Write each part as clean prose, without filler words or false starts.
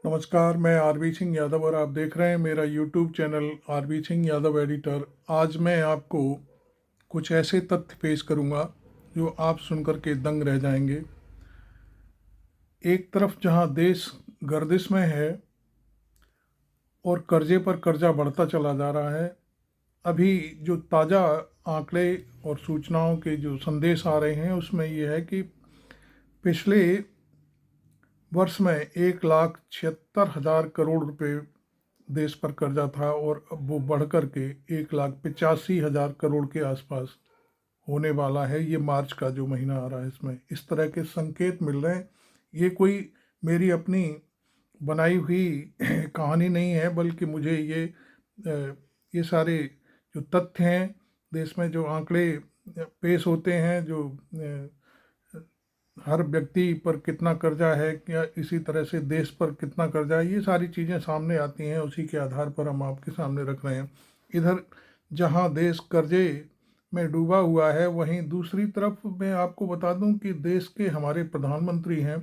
नमस्कार, मैं आरबी सिंह यादव और आप देख रहे हैं मेरा YouTube channel R B Singh Yadav editor. आज मैं आपको कुछ ऐसे तथ्य पेश करूंगा जो आप सुनकर के दंग रह जाएंगे। एक तरफ जहां देश गर्दिश में है और कर्जे पर कर्जा बढ़ता चला जा रहा है, अभी जो ताज़ा आंकड़े और सूचनाओं के जो संदेश आ रहे हैं उसमें यह है कि पिछले वर्ष में 1,76,000 करोड़ रुपए देश पर कर्जा था और अब वो बढ़ कर के 1,85,000 करोड़ के आसपास होने वाला है। ये मार्च का जो महीना आ रहा है इसमें इस तरह के संकेत मिल रहे हैं। ये कोई मेरी अपनी बनाई हुई कहानी नहीं है, बल्कि मुझे ये सारे जो तथ्य हैं, देश में जो आंकड़े पेश होते हैं, जो हर व्यक्ति पर कितना कर्जा है, क्या इसी तरह से देश पर कितना कर्जा है, ये सारी चीज़ें सामने आती हैं। उसी के आधार पर हम आपके सामने रख रहे हैं। इधर जहां देश कर्जे में डूबा हुआ है, वहीं दूसरी तरफ मैं आपको बता दूं कि देश के हमारे प्रधानमंत्री हैं,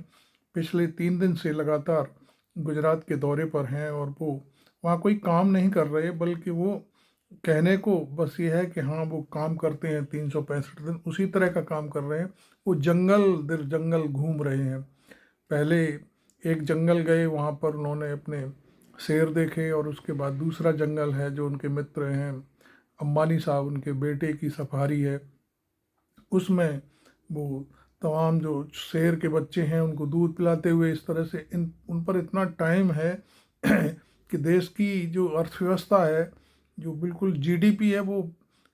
पिछले 3 दिन से लगातार गुजरात के दौरे पर हैं और वो वहाँ कोई काम नहीं कर रहे, बल्कि वो कहने को बस ये है कि हाँ वो काम करते हैं 365 दिन, उसी तरह का काम कर रहे हैं। वो जंगल दर जंगल घूम रहे हैं। पहले एक जंगल गए, वहाँ पर उन्होंने अपने शेर देखे, और उसके बाद दूसरा जंगल है जो उनके मित्र हैं अंबानी साहब, उनके बेटे की सफारी है, उसमें वो तमाम जो शेर के बच्चे हैं उनको दूध पिलाते हुए, इस तरह से इन उन पर इतना टाइम है कि देश की जो अर्थव्यवस्था है, जो बिल्कुल जीडीपी है, वो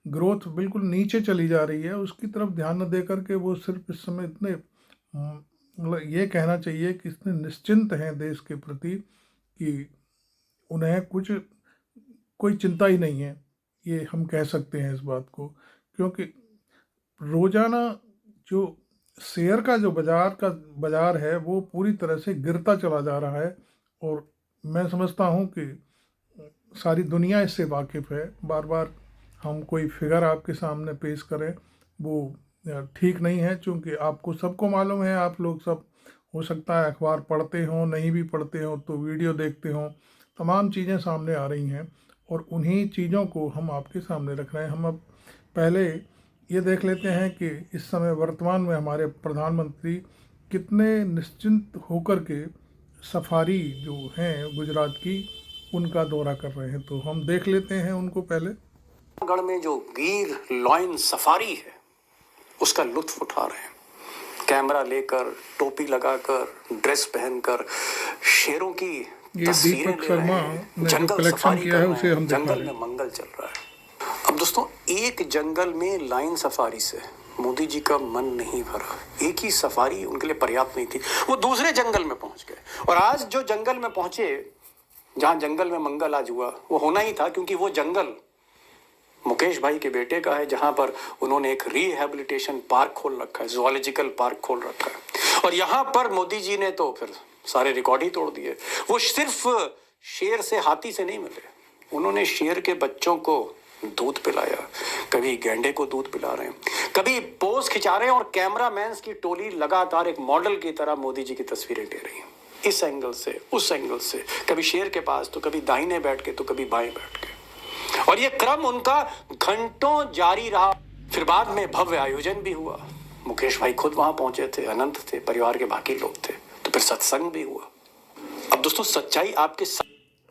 ग्रोथ बिल्कुल नीचे चली जा रही है। उसकी तरफ ध्यान न दे करके वो सिर्फ इस समय इतने मतलब ये कहना चाहिए कि इतने निश्चिंत हैं देश के प्रति कि उन्हें कुछ कोई चिंता ही नहीं है। ये हम कह सकते हैं इस बात को, क्योंकि रोजाना जो शेयर का जो बाजार है वो पूरी तरह से गिरता चला जा रहा है। और मैं समझता हूँ कि सारी दुनिया इससे वाकिफ़ है। बार बार हम कोई फिगर आपके सामने पेश करें वो ठीक नहीं है, क्योंकि आपको सबको मालूम है, आप लोग सब हो सकता है अखबार पढ़ते हों, नहीं भी पढ़ते हों तो वीडियो देखते हों, तमाम चीज़ें सामने आ रही हैं और उन्हीं चीज़ों को हम आपके सामने रख रहे हैं। हम अब पहले ये देख लेते हैं कि इस समय वर्तमान में हमारे प्रधानमंत्री कितने निश्चिंत होकर के सफारी जो हैं गुजरात की, उनका दौरा कर रहे हैं। तो हम देख लेते हैं उनको पहले। गढ़ में जो गिर लॉयन सफारी है उसका लुत्फ उठा रहे हैं, कैमरा लेकर, टोपी लगाकर, ड्रेस पहनकर, शेरों की ये तस्वीरें दीपक ले रहे शर्मा हैं, ने जो जंगल कलेक्शन सफारी किया कर है रहे उसे हैं, हम दिखा जंगल रहे में हैं। मंगल चल रहा है। अब दोस्तों, एक जंगल में लाइन सफारी से मोदी जी का मन नहीं भरा। एक ही सफारी उनके लिए पर्याप्त नहीं थी, वो दूसरे जंगल में पहुंच गए। और आज जो जंगल में पहुंचे, जहां जंगल में मंगल आज हुआ, वो होना ही था, क्योंकि वो जंगल मुकेश भाई के बेटे का है, जहां पर उन्होंने एक रिहैबिलिटेशन पार्क खोल रखा है, जूलॉजिकल पार्क खोल रखा है। और यहां पर मोदी जी ने तो फिर सारे रिकॉर्ड ही तोड़ दिए। वो सिर्फ शेर से, हाथी से नहीं मिले, उन्होंने शेर के बच्चों को दूध पिलाया, कभी गैंडे को दूध पिला रहे हैं, कभी पोज खिंचा रहे हैं, और कैमरामैन की टोली लगातार एक मॉडल की तरह मोदी जी की तस्वीरें ले रही है, इस एंगल से उस एंगल से, कभी शेर के पास तो कभी दाहिने बैठ के तो कभी बाएं बैठ के। और ये क्रम उनका घंटों जारी रहा। फिर बाद में भव्य आयोजन भी हुआ, मुकेश भाई खुद वहां पहुंचे थे, अनंत थे, परिवार के बाकी लोग थे, तो फिर सत्संग भी हुआ। अब दोस्तों, सच्चाई आपके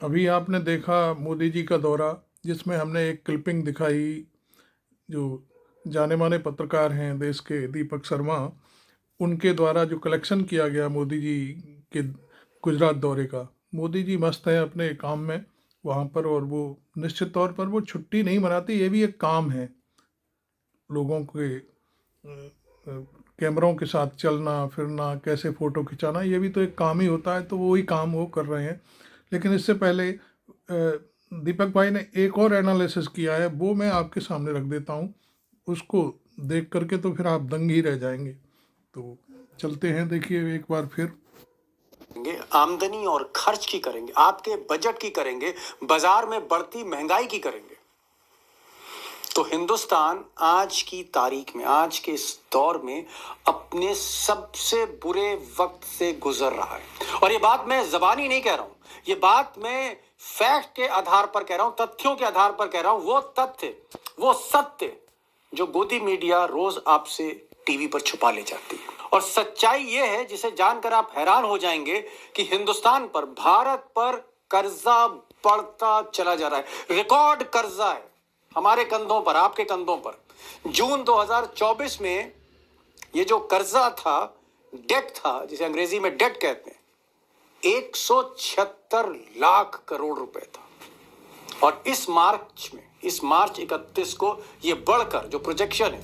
अभी आपने देखा मोदी जी का दौरा, जिसमें हमने एक क्लिपिंग दिखाई। जो जाने माने पत्रकार हैं देश के, दीपक शर्मा, उनके द्वारा जो कलेक्शन किया गया मोदी जी के गुजरात दौरे का। मोदी जी मस्त हैं अपने काम में वहाँ पर, और वो निश्चित तौर पर वो छुट्टी नहीं मनाते, ये भी एक काम है। लोगों के कैमरों के साथ चलना फिरना, कैसे फ़ोटो खिंचाना, ये भी तो एक काम ही होता है, तो वही काम वो कर रहे हैं। लेकिन इससे पहले दीपक भाई ने एक और एनालिसिस किया है, वो मैं आपके सामने रख देता हूँ। उसको देख करके तो फिर आप दंग ही रह जाएंगे। तो चलते हैं, देखिए एक बार फिर। आमदनी और खर्च की करेंगे, आपके बजट की करेंगे, बाजार में बढ़ती महंगाई की करेंगे। तो हिंदुस्तान आज की तारीख में, आज के इस दौर में अपने सबसे बुरे वक्त से गुजर रहा है। और ये बात मैं ज़बानी नहीं कह रहा हूं, ये बात मैं फैक्ट के आधार पर कह रहा हूं, तथ्यों के आधार पर कह रहा हूं। वो तथ्य, वो सत्य जो गोदी मीडिया रोज आपसे टीवी पर छुपा ले जाती है। और सच्चाई ये है जिसे जानकर आप हैरान हो जाएंगे कि हिंदुस्तान पर, भारत पर कर्जा बढ़ता चला जा रहा है। रिकॉर्ड कर्जा है हमारे कंधों पर, आपके कंधों पर। जून 2024 में ये जो कर्जा था, डेट था, जिसे अंग्रेजी में डेट कहते हैं, 176 लाख करोड़ रुपए था। और इस मार्च 31 को ये बढ़कर, जो प्रोजेक्शन है,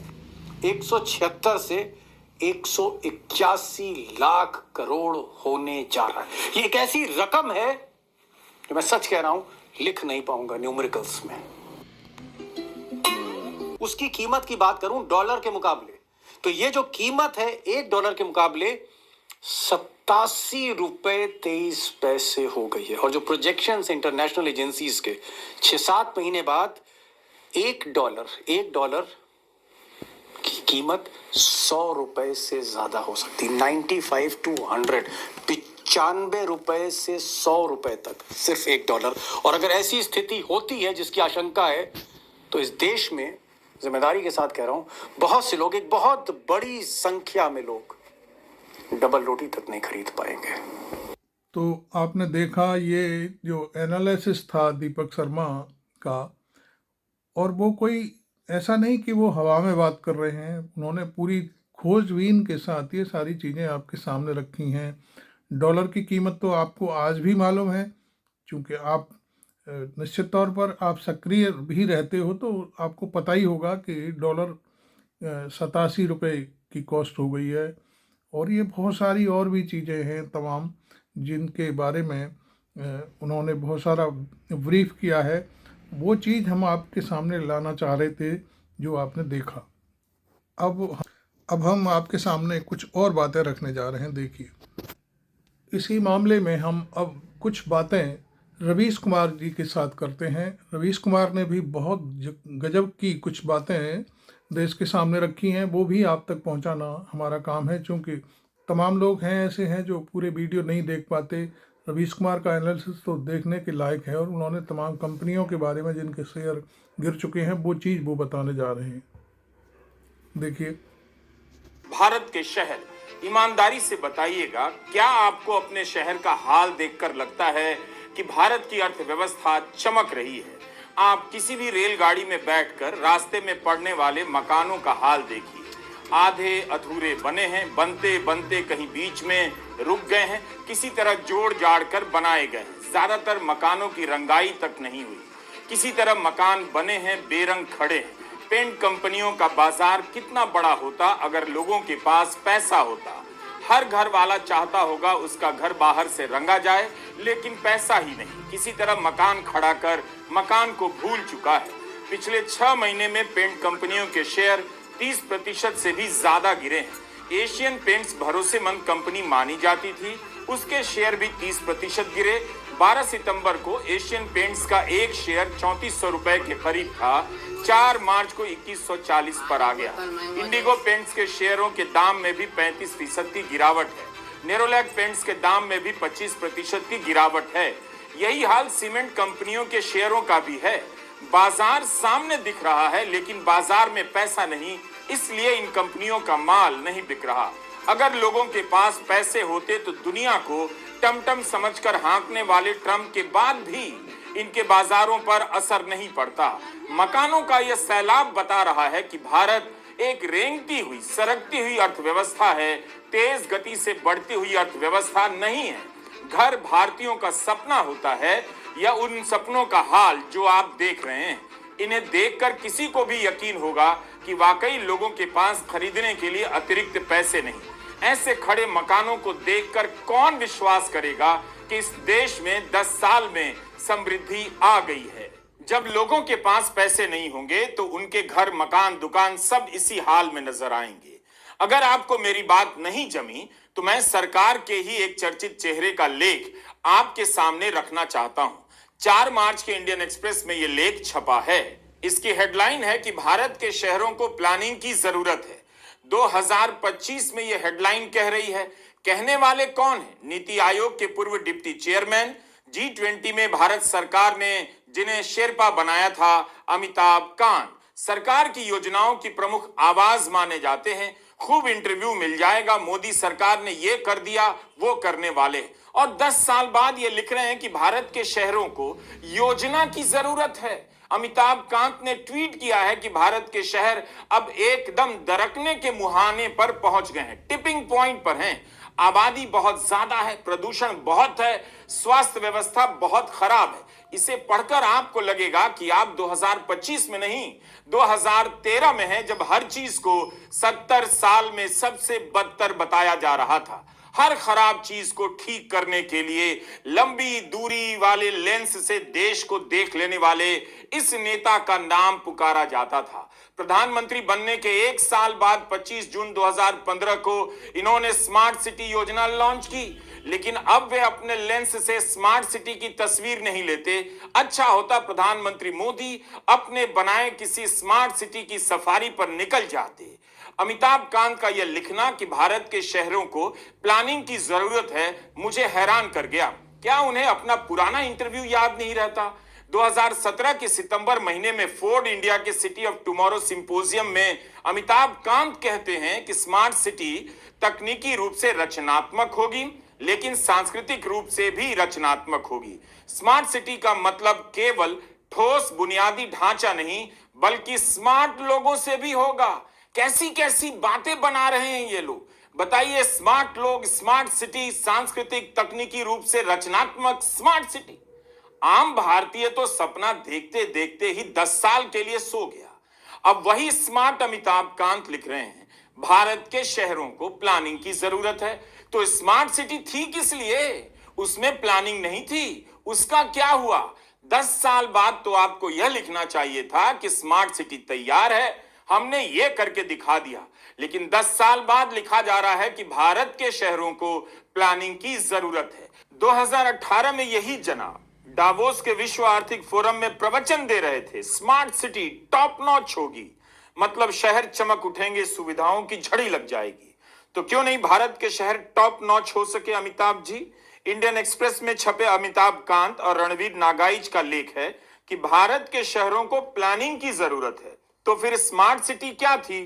176 से 181 लाख करोड़ होने जा रहा है। ये एक ऐसी रकम है जो मैं सच कह रहा हूं, लिख नहीं पाऊंगा न्यूमेरिकल्स में। उसकी कीमत की बात करूं डॉलर के मुकाबले, तो ये जो कीमत है $1 के मुकाबले 87 रुपए 23 पैसे हो गई है। और जो प्रोजेक्शंस इंटरनेशनल एजेंसीज के 6-7 महीने बाद एक डॉलर की कीमत 100 रुपए से ज्यादा हो सकती है। 95 to 100, 95 रुपए से 100 रुपए तक सिर्फ $1। और अगर ऐसी स्थिति होती है जिसकी आशंका है, तो इस देश में, जिम्मेदारी के साथ कह रहा हूं, बहुत से लोग, एक बहुत बड़ी संख्या में लोग डबल रोटी तक नहीं खरीद पाएंगे। तो आपने देखा ये जो एनालिसिस था दीपक शर्मा का, और वो कोई ऐसा नहीं कि वो हवा में बात कर रहे हैं। उन्होंने पूरी खोजबीन के साथ ये सारी चीज़ें आपके सामने रखी हैं। डॉलर की कीमत तो आपको आज भी मालूम है, क्योंकि आप निश्चित तौर पर आप सक्रिय भी रहते हो, तो आपको पता ही होगा कि डॉलर 87 रुपये की कॉस्ट हो गई है। और ये बहुत सारी और भी चीज़ें हैं तमाम, जिनके बारे में उन्होंने बहुत सारा ब्रीफ किया है। वो चीज़ हम आपके सामने लाना चाह रहे थे जो आपने देखा। अब हम आपके सामने कुछ और बातें रखने जा रहे हैं। देखिए, इसी मामले में हम अब कुछ बातें रवीश कुमार जी के साथ करते हैं। रवीश कुमार ने भी बहुत गजब की कुछ बातें देश के सामने रखी हैं, वो भी आप तक पहुंचाना हमारा काम है, क्योंकि तमाम लोग हैं ऐसे हैं जो पूरे वीडियो नहीं देख पाते। रवीश कुमार का एनालिसिस तो देखने के लायक है, और उन्होंने तमाम कंपनियों के बारे में जिनके शेयर गिर चुके हैं वो चीज़ वो बताने जा रहे हैं। देखिए, भारत के शहर, ईमानदारी से बताइएगा, क्या आपको अपने शहर का हाल देखकर लगता है कि भारत की अर्थव्यवस्था चमक रही है? आप किसी भी रेलगाड़ी में बैठकर रास्ते में पड़ने वाले मकानों का हाल देखिए। आधे अधूरे बने हैं, बनते बनते कहीं बीच में रुक गए हैं, किसी तरह जोड़ जाड़ कर बनाए गए हैं। ज्यादातर मकानों की रंगाई तक नहीं हुई, किसी तरह मकान बने हैं, बेरंग खड़े हैं। पेंट कंपनियों का बाजार कितना बड़ा होता अगर लोगों के पास पैसा होता। हर घर वाला चाहता होगा उसका घर बाहर से रंगा जाए, लेकिन पैसा ही नहीं। किसी तरह मकान खड़ा कर मकान को भूल चुका है। पिछले 6 महीने में पेंट कंपनियों के शेयर 30% से भी ज्यादा गिरे हैं। एशियन पेंट्स भरोसेमंद कंपनी मानी जाती थी, उसके शेयर भी 30% गिरे। 12 सितंबर को एशियन पेंट्स का एक शेयर 3400 रुपए के करीब था, 4 मार्च को 2140 पर आ गया। इंडिगो पेंट्स के शेयरों के दाम में भी 35% की गिरावट है। नेरोलैक पेंट्स के दाम में भी 25% की गिरावट है। यही हाल सीमेंट कंपनियों के शेयरों का भी है। बाजार सामने दिख रहा है, लेकिन बाजार में पैसा नहीं, इसलिए इन कंपनियों का माल नहीं बिक रहा। अगर लोगों के पास पैसे होते तो दुनिया को टमटम समझकर हाँकने वाले ट्रंप के बाद भी इनके बाजारों पर असर नहीं पड़ता। मकानों का यह सैलाब बता रहा है कि भारत एक रेंगती हुई, सरकती हुई अर्थव्यवस्था है, तेज गति से बढ़ती हुई अर्थव्यवस्था नहीं है। घर भारतीयों का सपना होता है, या उन सपनों का हाल जो आप देख रहे हैं। इन्हें देखकर किसी को भी यकीन होगा कि वाकई लोगों के पास खरीदने के लिए अतिरिक्त पैसे नहीं। ऐसे खड़े मकानों को देखकर कौन विश्वास करेगा कि इस देश में 10 साल में समृद्धि आ गई है? जब लोगों के पास पैसे नहीं होंगे तो उनके घर, मकान, दुकान सब इसी हाल में नजर आएंगे। अगर आपको मेरी बात नहीं जमी तो मैं सरकार के ही एक चर्चित चेहरे का लेख आपके सामने रखना चाहता हूं। 4 मार्च के इंडियन एक्सप्रेस में यह लेख छपा है। इसकी हेडलाइन है कि भारत के शहरों को प्लानिंग की जरूरत है। 2025 में यह हेडलाइन कह रही है। कहने वाले कौन है? नीति आयोग के पूर्व डिप्टी चेयरमैन, G20 में भारत सरकार ने जिन्हें शेरपा बनाया था, अमिताभ कांत। सरकार की योजनाओं की प्रमुख आवाज माने जाते हैं। खूब इंटरव्यू मिल जाएगा। मोदी सरकार ने ये कर दिया, वो करने वाले। और 10 साल बाद ये लिख रहे हैं कि भारत के शहरों को योजना की जरूरत है। अमिताभ कांत ने ट्वीट किया है कि भारत के शहर अब एकदम दरकने के मुहाने पर पहुंच गए हैं, टिपिंग पॉइंट पर हैं। आबादी बहुत ज्यादा है, प्रदूषण बहुत है, स्वास्थ्य व्यवस्था बहुत खराब है। इसे पढ़कर आपको लगेगा कि आप 2025 में नहीं, 2013 में हैं, जब हर चीज को 70 साल में सबसे बदतर बताया जा रहा था। हर खराब चीज को ठीक करने के लिए लंबी दूरी वाले लेंस से देश को देख लेने वाले इस नेता का नाम पुकारा जाता था। प्रधानमंत्री बनने के 1 साल बाद 25 जून 2015 को इन्होंने स्मार्ट सिटी योजना लॉन्च की, लेकिन अब वे अपने लेंस से स्मार्ट सिटी की तस्वीर नहीं लेते। अच्छा होता प्रधानमंत्री मोदी अपने बनाए किसी स्मार्ट सिटी की सफारी पर निकल जाते। अमिताभ कांत का यह लिखना कि भारत के शहरों को प्लानिंग की जरूरत है, मुझे हैरान कर गया। क्या उन्हें अपना पुराना इंटरव्यू याद नहीं रहता? 2017 के सितंबर महीने में फोर्ड इंडिया के सिटी ऑफ टुमारो सिंपोजियम में अमिताभ कांत कहते हैं कि स्मार्ट सिटी तकनीकी रूप से रचनात्मक होगी, लेकिन सांस्कृतिक रूप से भी रचनात्मक होगी। स्मार्ट सिटी का मतलब केवल ठोस बुनियादी ढांचा नहीं, बल्कि स्मार्ट लोगों से भी होगा। कैसी कैसी बातें बना रहे हैं ये लोग, बताइए। स्मार्ट लोग, स्मार्ट सिटी, सांस्कृतिक तकनीकी रूप से रचनात्मक स्मार्ट सिटी। आम भारतीय तो सपना देखते देखते ही 10 साल के लिए सो गया। अब वही स्मार्ट अमिताभ कांत लिख रहे हैं, भारत के शहरों को प्लानिंग की जरूरत है। तो स्मार्ट सिटी थी किस लिए? उसमें प्लानिंग नहीं थी। उसका क्या हुआ? 10 साल बाद तो आपको यह लिखना चाहिए था कि स्मार्ट सिटी तैयार है, हमने ये करके दिखा दिया। लेकिन 10 साल बाद लिखा जा रहा है कि भारत के शहरों को प्लानिंग की जरूरत है। 2018 में यही जनाब डावोस के विश्व आर्थिक फोरम में प्रवचन दे रहे थे, स्मार्ट सिटी टॉप नॉच होगी, मतलब शहर चमक उठेंगे, सुविधाओं की झड़ी लग जाएगी। तो क्यों नहीं भारत के शहर टॉप नॉच हो सके? अमिताभ जी, इंडियन एक्सप्रेस में छपे अमिताभ कांत और रणवीर नागाइच का लेख है कि भारत के शहरों को प्लानिंग की जरूरत है। तो फिर स्मार्ट सिटी क्या थी?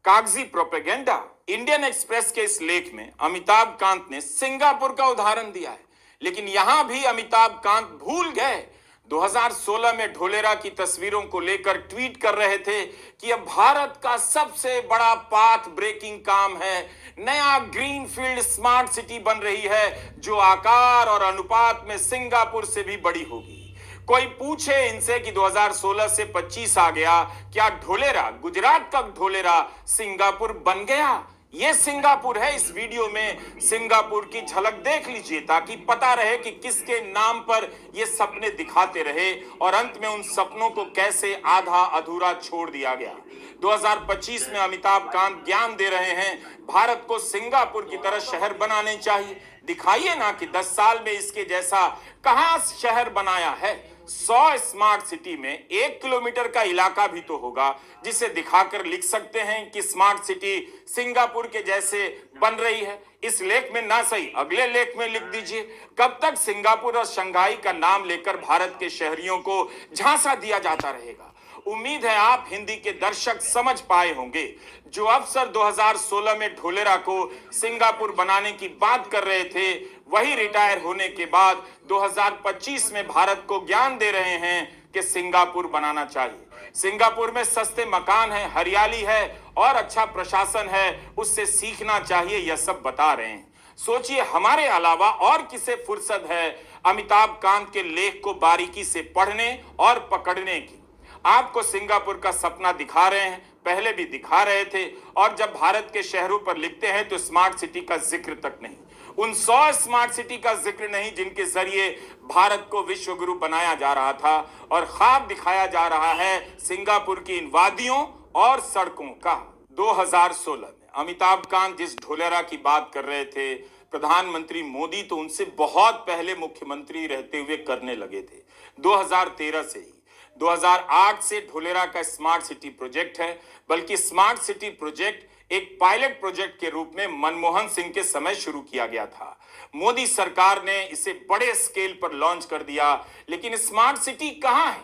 कागजी प्रोपेगेंडा। इंडियन एक्सप्रेस के इस लेख में अमिताभ कांत ने सिंगापुर का उदाहरण दिया है, लेकिन यहां भी अमिताभ कांत भूल गए। 2016 में ढोलेरा की तस्वीरों को लेकर ट्वीट कर रहे थे कि यह भारत का सबसे बड़ा पाथ ब्रेकिंग काम है। नया ग्रीनफील्ड स्मार्ट सिटी बन रही है जो आकार और अनुपात में सिंगापुर से भी बड़ी होगी। कोई पूछे इनसे कि 2016 से 25 आ गया, क्या ढोलेरा, गुजरात का ढोलेरा सिंगापुर बन गया? ये सिंगापुर है। इस वीडियो में सिंगापुर की झलक देख लीजिए ताकि पता रहे कि किसके नाम पर ये सपने दिखाते रहे और अंत में उन सपनों को कैसे आधा अधूरा छोड़ दिया गया। 2025 में अमिताभ कांत ज्ञान दे रहे हैं, भारत को सिंगापुर की तरह शहर बनाने चाहिए। दिखाइए ना कि 10 साल में इसके जैसा कहां शहर बनाया है। 100 स्मार्ट सिटी में 1 किलोमीटर का इलाका भी तो होगा जिसे दिखाकर लिख सकते हैं कि स्मार्ट सिटी सिंगापुर के जैसे बन रही है। इस लेख में ना सही अगले लेख में लिख दीजिए। कब तक सिंगापुर और शंघाई का नाम लेकर भारत के शहरियों को झांसा दिया जाता रहेगा? उम्मीद है आप हिंदी के दर्शक समझ पाए होंगे। जो अफसर 2016 में ढोलेरा को सिंगापुर बनाने की बात कर रहे थे, वही रिटायर होने के बाद 2025 में भारत को ज्ञान दे रहे हैं कि सिंगापुर बनाना चाहिए। सिंगापुर में सस्ते मकान है, हरियाली है और अच्छा प्रशासन है, उससे सीखना चाहिए, यह सब बता रहे हैं। सोचिए हमारे अलावा और किसे फुर्सत है अमिताभ कांत के लेख को बारीकी से पढ़ने और पकड़ने की? आपको सिंगापुर का सपना दिखा रहे हैं, पहले भी दिखा रहे थे, और जब भारत के शहरों पर लिखते हैं तो स्मार्ट सिटी का जिक्र तक नहीं, उन 100 स्मार्ट सिटी का जिक्र नहीं जिनके जरिए भारत को विश्व गुरु बनाया जा रहा था और ख्वाब दिखाया जा रहा है सिंगापुर की इन वादियों और सड़कों का। 2016 में अमिताभ कांत जिस ढोलेरा की बात कर रहे थे, प्रधानमंत्री मोदी तो उनसे बहुत पहले मुख्यमंत्री रहते हुए करने लगे थे। 2013 से ही 2008 से ढोलेरा का स्मार्ट सिटी प्रोजेक्ट है, बल्कि स्मार्ट सिटी प्रोजेक्ट एक पायलट प्रोजेक्ट के रूप में मनमोहन सिंह के समय शुरू किया गया था। मोदी सरकार ने इसे बड़े स्केल पर लॉन्च कर दिया, लेकिन स्मार्ट सिटी कहां है?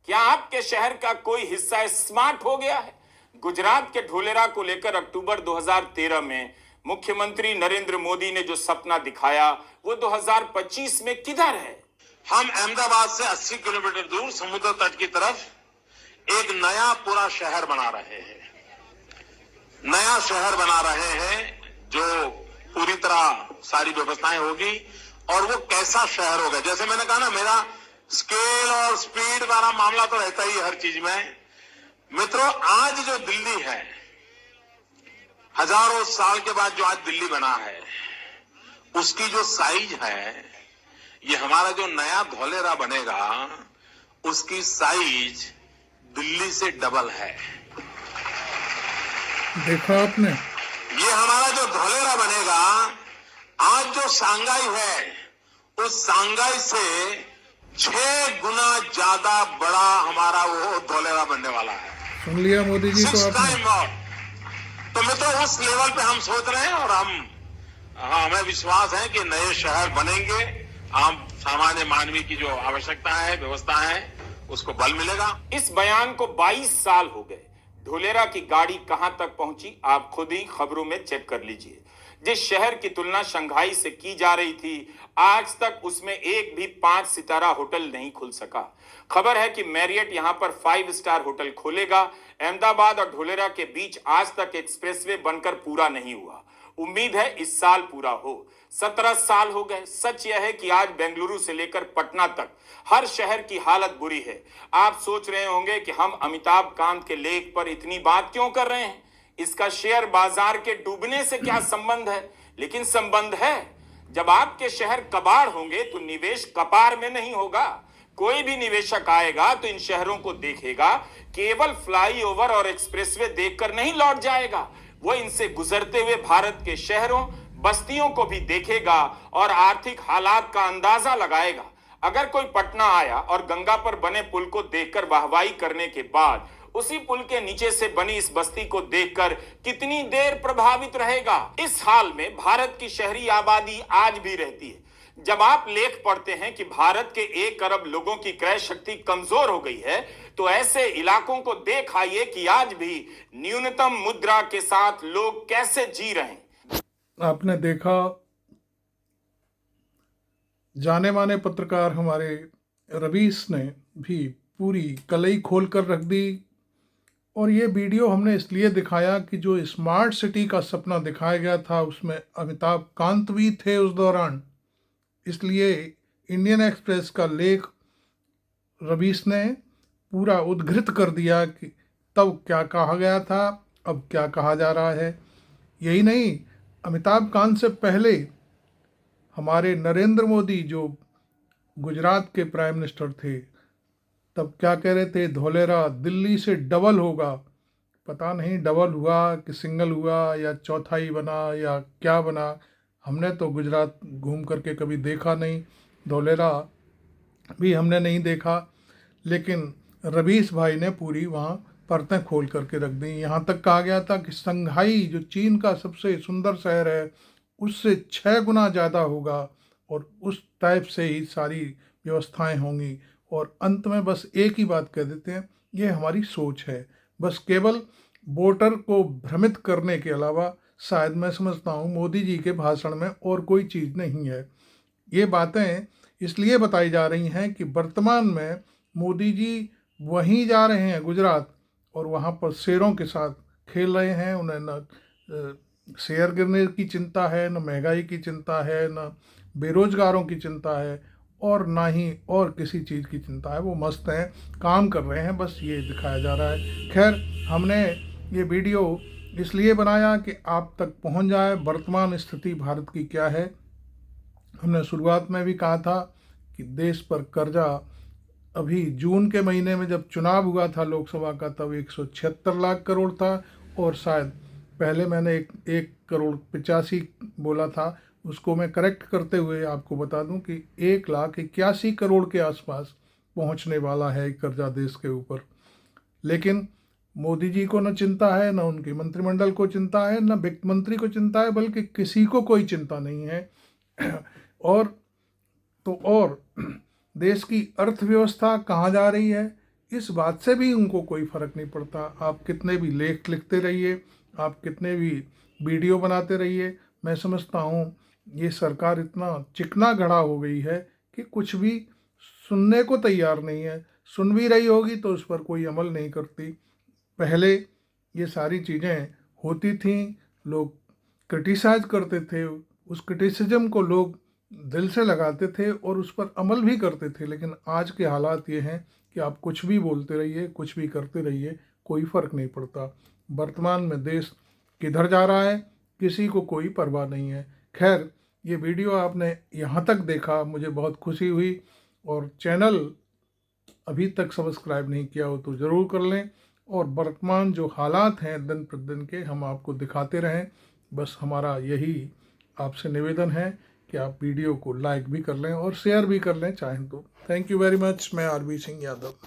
क्या आपके शहर का कोई हिस्सा स्मार्ट हो गया है? गुजरात के ढोलेरा को लेकर अक्टूबर 2013 में मुख्यमंत्री नरेंद्र मोदी ने जो सपना दिखाया, वो 2025 में किधर है? हम अहमदाबाद से 80 किलोमीटर दूर समुद्र तट की तरफ एक नया पूरा शहर बना रहे हैं। नया शहर बना रहे हैं जो पूरी तरह सारी व्यवस्थाएं होगी। और वो कैसा शहर होगा, जैसे मैंने कहा ना, मेरा स्केल और स्पीड वाला मामला तो रहता ही हर चीज में। मित्रों, आज जो दिल्ली है, हजारों साल के बाद जो आज दिल्ली बना है, उसकी जो साइज है, ये हमारा जो नया धौलेरा बनेगा, उसकी साइज दिल्ली से डबल है। देखा आपने? ये हमारा जो धौलेरा बनेगा, आज जो सांगाई है, उस सांगाई से 6 गुना ज्यादा बड़ा हमारा वो धौलेरा बनने वाला है। सुन लिया मोदी जी को 6 आपने? Time more। तो मित्रों, उस लेवल पे हम सोच रहे हैं और हमें विश्वास है कि नए शहर बनेंगे। आम सामान्य मानवी की जो आवश्यकता है, व्यवस्था है, उसको बल मिलेगा। इस बयान को 22 साल हो गए। ढोलेरा की गाड़ी कहां तक पहुंची, आप खुद ही खबरों में चेक कर लीजिए। जिस शहर की तुलना शंघाई से की जा रही थी, आज तक उसमें एक भी 5 सितारा होटल नहीं खुल सका। खबर है कि मैरियट यहां पर 5 स्टार होटल खोलेगा। अहमदाबाद और ढोलेरा के बीच आज तक एक्सप्रेसवे बनकर पूरा नहीं हुआ। उम्मीद है इस साल पूरा हो। 17 साल हो गए। सच यह है कि आज बेंगलुरु से लेकर पटना तक हर शहर की हालत बुरी है। आप सोच रहे होंगे कि हम अमिताभ कांत के लेख पर इतनी बात क्यों कर रहे हैं, इसका शेयर बाजार के डूबने से क्या संबंध है? लेकिन संबंध है। जब आपके शहर कबाड़ होंगे तो निवेश कपार में नहीं होगा। कोई भी निवेशक आएगा तो इन शहरों को देखेगा, केवल फ्लाईओवर और एक्सप्रेसवे देखकर नहीं लौट जाएगा। वो इनसे गुजरते हुए भारत के शहरों, बस्तियों को भी देखेगा और आर्थिक हालात का अंदाजा लगाएगा। अगर कोई पटना आया और गंगा पर बने पुल को देखकर वाहवाही करने के बाद उसी पुल के नीचे से बनी इस बस्ती को देखकर कितनी देर प्रभावित रहेगा? इस हाल में भारत की शहरी आबादी आज भी रहती है। जब आप लेख पढ़ते हैं कि भारत के 1 अरब लोगों की क्रय शक्ति कमजोर हो गई है, तो ऐसे इलाकों को देख आइए कि आज भी न्यूनतम मुद्रा के साथ लोग कैसे जी रहे हैं। आपने देखा, जाने माने पत्रकार हमारे रवीश ने भी पूरी कलई खोल कर रख दी। और ये वीडियो हमने इसलिए दिखाया कि जो स्मार्ट सिटी का सपना दिखाया गया था, उसमें अमिताभ कांत भी थे उस दौरान। इसलिए इंडियन एक्सप्रेस का लेख रवीश ने पूरा उद्धृत कर दिया कि तब क्या कहा गया था, अब क्या कहा जा रहा है। यही नहीं, अमिताभ कांत से पहले हमारे नरेंद्र मोदी जो गुजरात के प्राइम मिनिस्टर थे, तब क्या कह रहे थे, धौलेरा दिल्ली से डबल होगा। पता नहीं डबल हुआ कि सिंगल हुआ या चौथाई बना या क्या बना। हमने तो गुजरात घूम करके कभी देखा नहीं, धौलेरा भी हमने नहीं देखा, लेकिन रवीश भाई ने पूरी वहाँ परतें खोल करके रख दी। यहाँ तक कहा गया था कि शंघाई जो चीन का सबसे सुंदर शहर है, उससे 6 गुना ज़्यादा होगा और उस टाइप से ही सारी व्यवस्थाएं होंगी। और अंत में बस एक ही बात कह देते हैं, ये हमारी सोच है। बस केवल वोटर को भ्रमित करने के अलावा शायद मैं समझता हूँ मोदी जी के भाषण में और कोई चीज़ नहीं है। ये बातें इसलिए बताई जा रही हैं कि वर्तमान में मोदी जी वहीं जा रहे हैं गुजरात, और वहाँ पर शेरों के साथ खेल रहे हैं। उन्हें न शेयर गिरने की चिंता है, न महंगाई की चिंता है, न बेरोजगारों की चिंता है, और ना ही और किसी चीज़ की चिंता है। वो मस्त हैं, काम कर रहे हैं, बस ये दिखाया जा रहा है। खैर, हमने ये वीडियो इसलिए बनाया कि आप तक पहुंच जाए वर्तमान स्थिति भारत की क्या है। हमने शुरुआत में भी कहा था कि देश पर कर्जा, अभी जून के महीने में जब चुनाव हुआ था लोकसभा का, तब 176 लाख करोड़ था, और शायद पहले मैंने 1 करोड़ 85 बोला था। उसको मैं करेक्ट करते हुए आपको बता दूं कि 1,81,00,000 करोड़ के आसपास पहुंचने वाला है कर्जा देश के ऊपर। लेकिन मोदी जी को न चिंता है, न उनके मंत्रिमंडल को चिंता है, न वित्त मंत्री को चिंता है, बल्कि किसी को कोई चिंता नहीं है। और देश की अर्थव्यवस्था कहाँ जा रही है, इस बात से भी उनको कोई फ़र्क नहीं पड़ता। आप कितने भी लेख लिखते रहिए, आप कितने भी वीडियो बनाते रहिए, मैं समझता हूँ ये सरकार इतना चिकना घड़ा हो गई है कि कुछ भी सुनने को तैयार नहीं है। सुन भी रही होगी तो उस पर कोई अमल नहीं करती। पहले ये सारी चीज़ें होती थीं, लोग क्रिटिसाइज करते थे, उस क्रिटिसिज्म को लोग दिल से लगाते थे और उस पर अमल भी करते थे। लेकिन आज के हालात ये हैं कि आप कुछ भी बोलते रहिए, कुछ भी करते रहिए, कोई फ़र्क नहीं पड़ता। वर्तमान में देश किधर जा रहा है किसी को कोई परवाह नहीं है। खैर, ये वीडियो आपने यहाँ तक देखा, मुझे बहुत खुशी हुई। और चैनल अभी तक सब्सक्राइब नहीं किया हो तो ज़रूर कर लें। और वर्तमान जो हालात हैं दिन प्रतिदिन के, हम आपको दिखाते रहें। बस हमारा यही आपसे निवेदन है कि आप वीडियो को लाइक भी कर लें और शेयर भी कर लें चाहें तो। Thank you very much. मैं आरबी सिंह यादव।